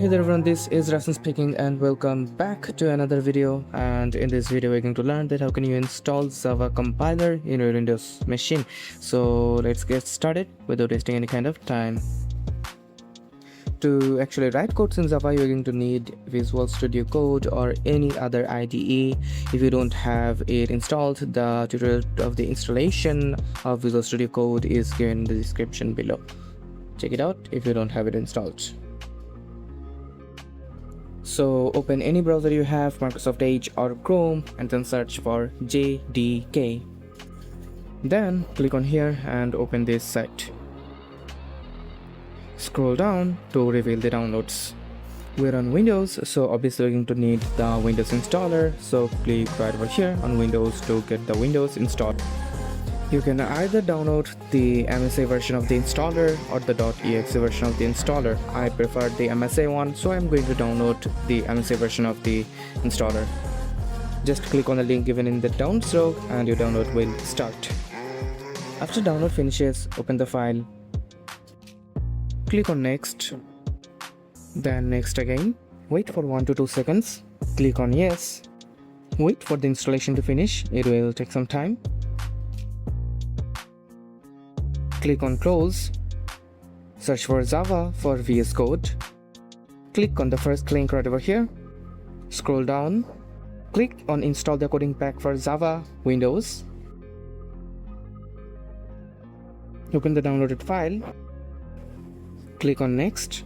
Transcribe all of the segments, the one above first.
Hey there everyone, this is Rasan speaking and welcome back to another video. And in this video we're going to learn that how can you install Java compiler in your Windows machine. So let's get started without wasting any kind of time. To actually write codes in Java, you're going to need Visual Studio Code or any other IDE. If you don't have it installed, the tutorial of the installation of Visual Studio Code is given in the description below. Check it out if you don't have it installed. So open any browser you have, Microsoft Edge or Chrome, and then search for JDK. Then click on here and open this site. Scroll down to reveal the downloads. We're on Windows, so obviously we're going to need the Windows installer. So click right over here on Windows to get the Windows installed. You can either download the MSA version of the installer or the .exe version of the installer. I prefer the MSA one, so I'm going to download the MSA version of the installer. Just click on the link given in the downs row and your download will start. After download finishes, open the file. Click on next, then next again. Wait for 1 to 2 seconds. Click on yes. Wait for the installation to finish. It will take some time. Click on close. Search for Java for VS Code. Click on the first link right over here. Scroll down. Click on install the coding pack for Java Windows. Open the downloaded file. Click on next.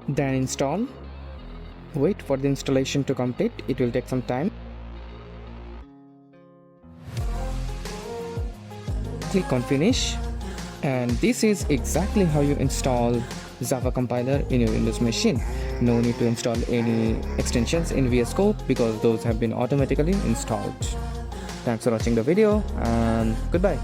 Then install. Wait for the installation to complete. It will take some time. Click on finish, and this is exactly how you install Java compiler in your Windows machine. No need to install any extensions in VS Code because those have been automatically installed. Thanks for watching the video and goodbye.